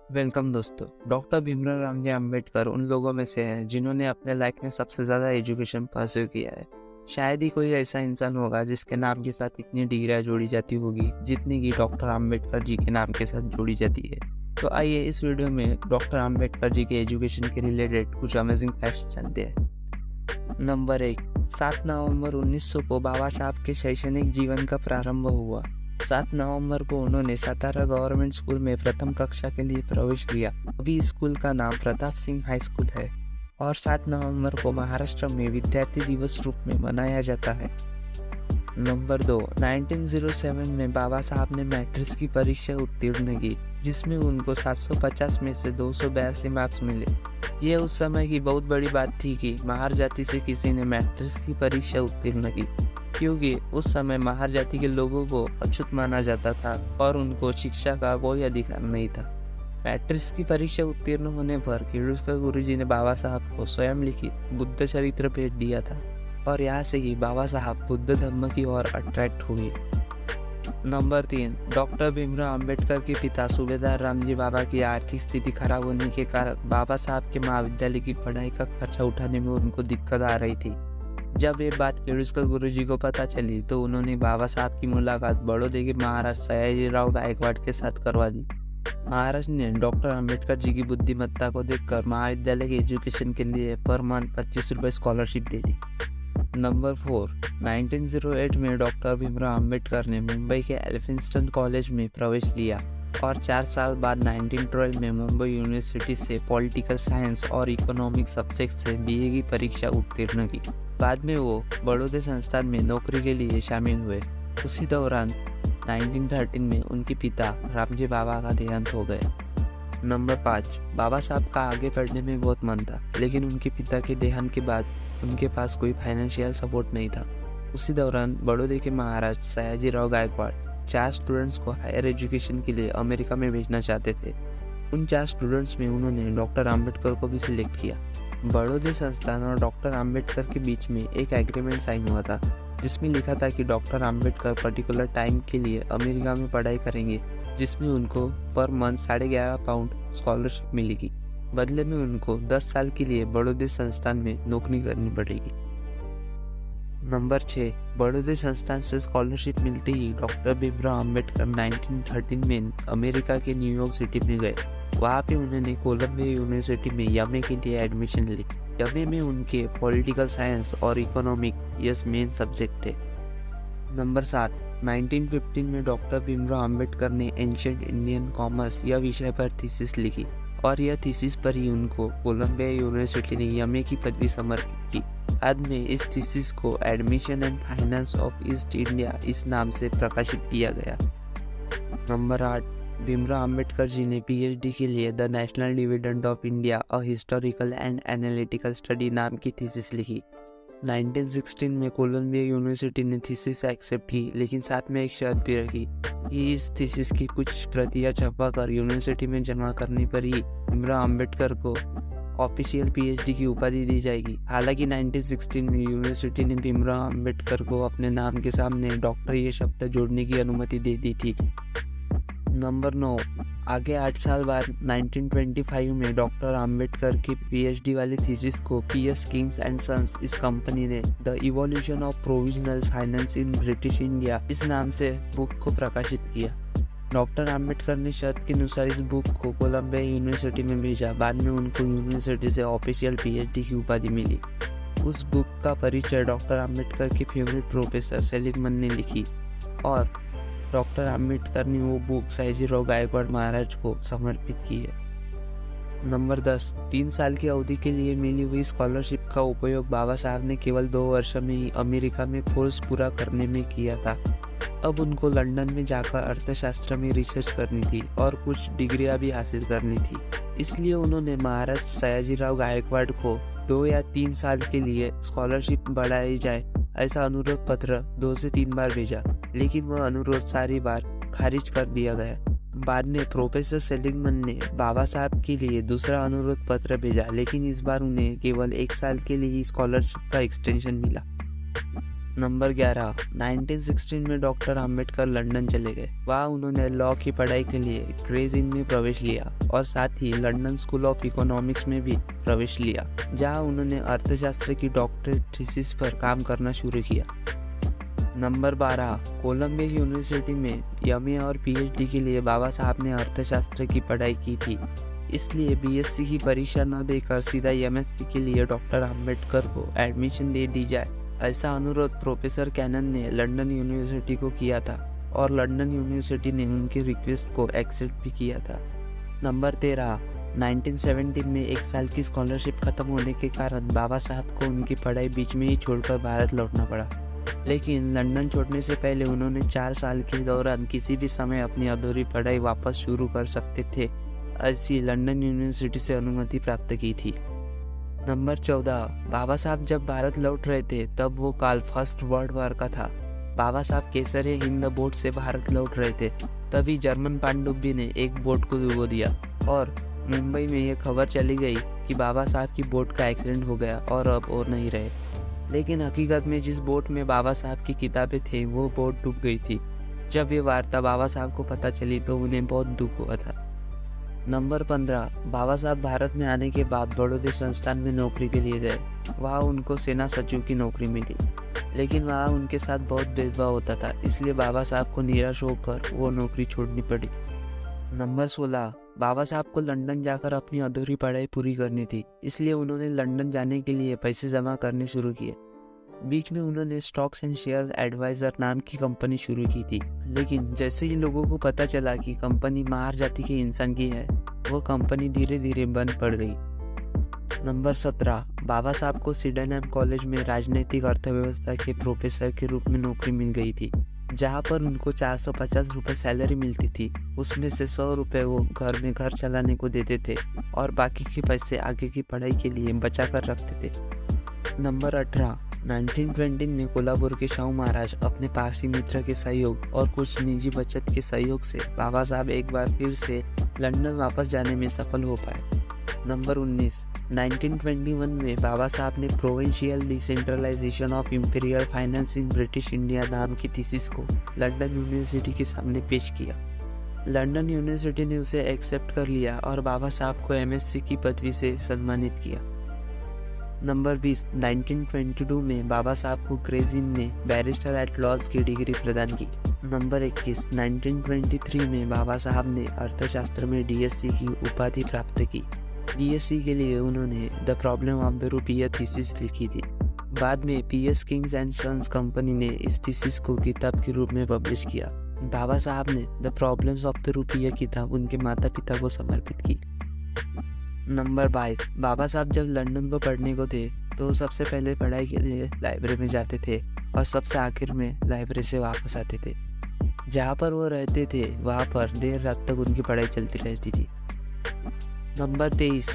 Welcome दोस्तों। Doctor Bhimrao Ramji Ambedkar उन लोगों में से हैं जिन्होंने अपने लाइफ में सबसे ज़्यादा एजुकेशन परस्यू किया है। शायद ही कोई ऐसा इंसान होगा जिसके नाम के साथ इतनी डिग्रियाँ जोड़ी जाती होगी जितनी कि डॉक्टर अम्बेडकर जी के नाम के साथ जोड़ी जाती है। तो आइए इस वीडियो में डॉक्टर अम्बेडकर जी के एजुकेशन के रिलेटेड कुछ अमेजिंग फैक्ट्स जानते हैं। नंबर 1, 7 नवंबर 1900 को बाबा साहब के शैक्षणिक जीवन का प्रारंभ हुआ। 7 नवंबर को उन्होंने सातारा गवर्नमेंट स्कूल में प्रथम कक्षा के लिए प्रवेश किया। अभी स्कूल का नाम प्रताप सिंह हाई स्कूल है और 7 नवंबर को महाराष्ट्र में विद्यार्थी दिवस रूप में मनाया जाता है। नंबर 2, 1907 में बाबा साहब ने मैट्रिक्स की परीक्षा उत्तीर्ण की जिसमें उनको 750 में से 282 मार्क्स मिले। ये उस समय की बहुत बड़ी बात थी कि महार जाति से किसी ने मैट्रिक्स की परीक्षा उत्तीर्ण की, क्योंकि उस समय महार जाति के लोगों को अछूत माना जाता था और उनको शिक्षा का कोई अधिकार नहीं था। मैट्रिक्स की परीक्षा उत्तीर्ण होने पर किर्लोस्कर गुरुजी ने बाबा साहब को स्वयं लिखित बुद्ध चरित्र भेज दिया था और यहाँ से ही बाबा साहब बुद्ध धर्म की ओर अट्रैक्ट हुए। नंबर 3, डॉक्टर भीमराव अंबेडकर के पिता सूबेदार रामजी बाबा की आर्थिक स्थिति खराब होने के कारण बाबा साहब के महाविद्यालय की पढ़ाई का खर्चा उठाने में उनको दिक्कत आ रही थी। जब ये बात किर्लोस्कर गुरुजी को पता चली तो उन्होंने बाबा साहब की मुलाकात बड़ौदे के महाराज सयाजीराव गायकवाड़ के साथ करवा दी। महाराज ने डॉक्टर अंबेडकर जी की बुद्धिमत्ता को देखकर महाविद्यालय के एजुकेशन के लिए पर मंथ 25 रुपये स्कॉलरशिप दे दी। नंबर 4, 1908 में डॉक्टर भीमराव अंबेडकर ने मुंबई के एल्फिंस्टन कॉलेज में प्रवेश लिया और 4 साल बाद 1912 में मुंबई यूनिवर्सिटी से पॉलिटिकल साइंस और इकोनॉमिक सब्जेक्ट से बीए की परीक्षा उत्तीर्ण की। बाद में वो बड़ौदे संस्थान में नौकरी के लिए शामिल हुए। उसी दौरान 1913 में उनके पिता रामजी बाबा का देहांत हो गया। नंबर 5, बाबा साहब का आगे पढ़ने में बहुत मन था, लेकिन उनके पिता के देहांत के बाद उनके पास कोई फाइनेंशियल सपोर्ट नहीं था। उसी दौरान बड़ौदे के महाराज सयाजीराव गायकवाड़ 4 स्टूडेंट्स को हायर एजुकेशन के लिए अमेरिका में भेजना चाहते थे। उन 4 स्टूडेंट्स में उन्होंने डॉक्टर अंबेडकर को भी सिलेक्ट किया। बड़ौदे संस्थान और डॉक्टर अंबेडकर के बीच में एक एग्रीमेंट साइन हुआ था जिसमें लिखा था कि डॉक्टर अंबेडकर पर्टिकुलर टाइम के लिए अमेरिका में पढ़ाई करेंगे, जिसमें उनको पर मंथ 11.5 पाउंड स्कॉलरशिप मिलेगी। बदले में उनको 10 साल के लिए बड़ौदे संस्थान में नौकरी करनी पड़ेगी। नंबर 6, बड़ौदे संस्थान से स्कॉलरशिप मिलते ही डॉक्टर भीमराव अंबेडकर 1913 में अमेरिका के न्यूयॉर्क सिटी में गए। वहाँ पे उन्होंने कोलंबिया यूनिवर्सिटी में एमए के लिए एडमिशन ली। एमए में उनके पॉलिटिकल साइंस और इकोनॉमिक मेन सब्जेक्ट थे। नंबर 7, 1915 में डॉक्टर भीमराव अंबेडकर ने एंशिएंट इंडियन कॉमर्स या विषय पर थीसिस लिखी और यह थीसिस पर ही उनको कोलंबिया यूनिवर्सिटी ने एमए की पदवी समर्पित की। बाद में इस थीसिस को admission and finance of east India इस नाम से प्रकाशित किया गया। नंबर 8, भीमराव अंबेडकर जी ने पीएचडी के लिए the national dividend of India a historical and analytical study नाम की थीसिस लिखी। 1916 में कोलंबिया यूनिवर्सिटी ने थीसिस एक्सेप्ट की, लेकिन साथ में एक शर्त भी रखी कि इस थीसिस की कुछ प्रतियां छपवाकर यूनिवर्सिटी में जमा करने पर ही भीमराव अंबेडकर को ऑफिशियल पीएचडी की उपाधि दी जाएगी। हालांकि 1916 में यूनिवर्सिटी ने भीमराव अंबेडकर को अपने नाम के सामने डॉक्टर ये शब्द जोड़ने की अनुमति दे दी थी। नंबर 9, आगे 8 साल बाद 1925 में डॉक्टर अंबेडकर की पीएचडी वाली थीसिस को पीएस किंग्स एंड सन्स इस कंपनी ने the evolution of provisional finance in British India इस नाम से बुक को प्रकाशित किया। डॉक्टर अंबेडकर ने शर्त के अनुसार इस बुक को कोलंबिया यूनिवर्सिटी में भेजा। बाद में उनको यूनिवर्सिटी से ऑफिशियल पीएचडी की उपाधि मिली। उस बुक का परिचय डॉक्टर अंबेडकर के फेवरेट प्रोफेसर सेलिगमन ने लिखी और डॉक्टर अंबेडकर ने वो बुक सयाजीराव गायकवाड़ महाराज को समर्पित की है। नंबर 10, 3 साल की अवधि के लिए मिली हुई स्कॉलरशिप का उपयोग बाबा साहब ने केवल 2 वर्ष में ही अमेरिका में कोर्स पूरा करने में किया था। अब उनको लंदन में जाकर अर्थशास्त्र में रिसर्च करनी थी और कुछ डिग्रियां भी हासिल करनी थी। इसलिए उन्होंने महाराज सयाजीराव गायकवाड़ को 2 या 3 साल के लिए स्कॉलरशिप बढ़ाई जाए ऐसा अनुरोध पत्र 2 से 3 बार भेजा, लेकिन वह अनुरोध सारी बार खारिज कर दिया गया। बाद में प्रोफेसर सेलिगमन ने बाबा साहब के लिए दूसरा अनुरोध पत्र भेजा, लेकिन इस बार उन्हें केवल 1 साल के लिए स्कॉलरशिप का एक्सटेंशन मिला। नंबर 11, 1916 में डॉक्टर अंबेडकर लंदन चले गए। वहाँ उन्होंने लॉ की पढ़ाई के लिए ग्रेज इन में प्रवेश लिया और साथ ही लंदन स्कूल ऑफ इकोनॉमिक्स में भी प्रवेश लिया, जहाँ उन्होंने अर्थशास्त्र की डॉक्टरेट थीसिस पर काम करना शुरू किया। नंबर 12, कोलंबिया यूनिवर्सिटी में एमए और पीएचडी के लिए बाबा साहब ने अर्थशास्त्र की पढ़ाई की थी, इसलिए बीएससी की परीक्षा न देकर सीधा एमएससी के लिए डॉक्टर अंबेडकर को एडमिशन दे दी जाए, ऐसा अनुरोध प्रोफेसर कैनन ने लंदन यूनिवर्सिटी को किया था और लंदन यूनिवर्सिटी ने उनकी रिक्वेस्ट को एक्सेप्ट भी किया था। नंबर 13, 1917 में 1 साल की स्कॉलरशिप खत्म होने के कारण बाबा साहब को उनकी पढ़ाई बीच में ही छोड़कर भारत लौटना पड़ा, लेकिन लंदन छोड़ने से पहले उन्होंने 4 साल के दौरान किसी भी समय अपनी अधूरी पढ़ाई वापस शुरू कर सकते थे, ऐसी लंदन यूनिवर्सिटी से अनुमति प्राप्त की थी। नंबर 14, बाबा साहब जब भारत लौट रहे थे तब वो काल फर्स्ट वर्ल्ड वॉर का था। बाबा साहब केसरे हिंद बोट से भारत लौट रहे थे, तभी जर्मन पनडुब्बी ने एक बोट को डुबो दिया और मुंबई में ये खबर चली गई कि बाबा साहब की बोट का एक्सीडेंट हो गया और अब वो नहीं रहे। लेकिन हकीकत में जिस बोट में बाबा साहब की किताबें थे वो बोट डूब गई थी। जब ये वार्ता बाबा साहब को पता चली तो उन्हें बहुत दुख हुआ था। नंबर 15, बाबा साहब भारत में आने के बाद बड़ौदे संस्थान में नौकरी के लिए गए। वहाँ उनको सेना सचिव की नौकरी मिली, लेकिन वहाँ उनके साथ बहुत भेदभाव होता था, इसलिए बाबा साहब को निराश होकर वो नौकरी छोड़नी पड़ी। नंबर 16, बाबा साहब को लंदन जाकर अपनी अधूरी पढ़ाई पूरी करनी थी, इसलिए उन्होंने लंदन जाने के लिए पैसे जमा करने शुरू किए। बीच में उन्होंने स्टॉक्स एंड शेयर एडवाइजर नाम की कंपनी शुरू की थी, लेकिन जैसे ही लोगों को पता चला कि कंपनी मार जाति के इंसान की है, वो कंपनी धीरे धीरे बंद पड़ गई। नंबर 17, बाबा साहब को सिडेनहम कॉलेज में राजनीतिक अर्थव्यवस्था के प्रोफेसर के रूप में नौकरी मिल गई थी, जहाँ पर उनको 450 रुपये सैलरी मिलती थी। उसमें से 100 रुपये वो घर में घर चलाने को देते थे और बाकी के पैसे आगे की पढ़ाई के लिए बचा कर रखते थे। नंबर 18, 1920 में कोल्हापुर के शाहू महाराज अपने पारसी मित्र के सहयोग और कुछ निजी बचत के सहयोग से बाबा साहब एक बार फिर से लंदन वापस जाने में सफल हो पाए। नंबर 19, 1921 में बाबा साहब ने provincial decentralisation of imperial finance in British India नाम की थीसिस को लंदन यूनिवर्सिटी के सामने पेश किया। लंदन यूनिवर्सिटी ने उसे एक्सेप्ट कर लिया और बाबा साहब को एमएससी की पदवी से सम्मानित किया। नंबर 20, 1922 में बाबा साहब को ग्रेज इन ने बैरिस्टर एट लॉज की डिग्री प्रदान की। नंबर 21, 1923 में बाबा साहब ने अर्थशास्त्र में डीएससी की उपाधि प्राप्त की। डीएससी के लिए उन्होंने the problem of the rupaya thesis लिखी थी। बाद में PS Kings and Sons company ने इस थीसिस को किताब के रूप में पब्लिश किया। बाबा साहब ने द प्रॉब्लम्स ऑफ द रुपया किताब उनके माता पिता को समर्पित की। नंबर 22, बाबा साहब जब लंदन को पढ़ने को थे तो सबसे पहले पढ़ाई के लिए लाइब्रेरी में जाते थे और सबसे आखिर में लाइब्रेरी से वापस आते थे। जहाँ पर वो रहते थे वहाँ पर देर रात तक उनकी पढ़ाई चलती रहती थी। नंबर 23,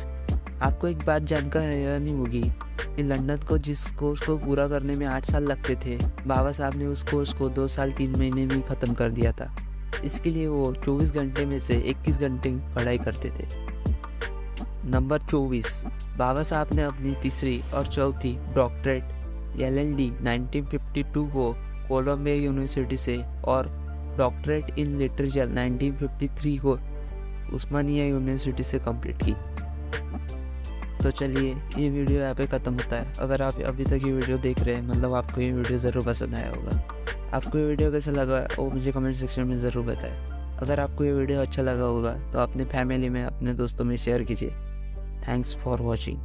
आपको एक बात जानकर हैरानी होगी कि लंदन को जिस कोर्स को पूरा करने में 8 साल लगते थे, बाबा साहब ने उस कोर्स को 2 साल 3 महीने में ख़त्म कर दिया था। इसके लिए वो 24 घंटे में से 21 घंटे पढ़ाई करते थे। नंबर 24, बाबा साहब ने अपनी तीसरी और चौथी डॉक्टरेट एलएलडी 1952 को कोलंबिया यूनिवर्सिटी से और डॉक्टरेट इन लिटरेचर 1953 को उस्मानिया यूनिवर्सिटी से कंप्लीट की। तो चलिए ये वीडियो यहाँ पे ख़त्म होता है। अगर आप अभी तक ये वीडियो देख रहे हैं मतलब आपको ये वीडियो ज़रूर पसंद आया होगा। आपको ये वीडियो कैसा लगा वो मुझे कमेंट सेक्शन में ज़रूर बताएं। अगर आपको ये वीडियो अच्छा लगा होगा तो अपने फैमिली में अपने दोस्तों में शेयर कीजिए। Thanks for watching.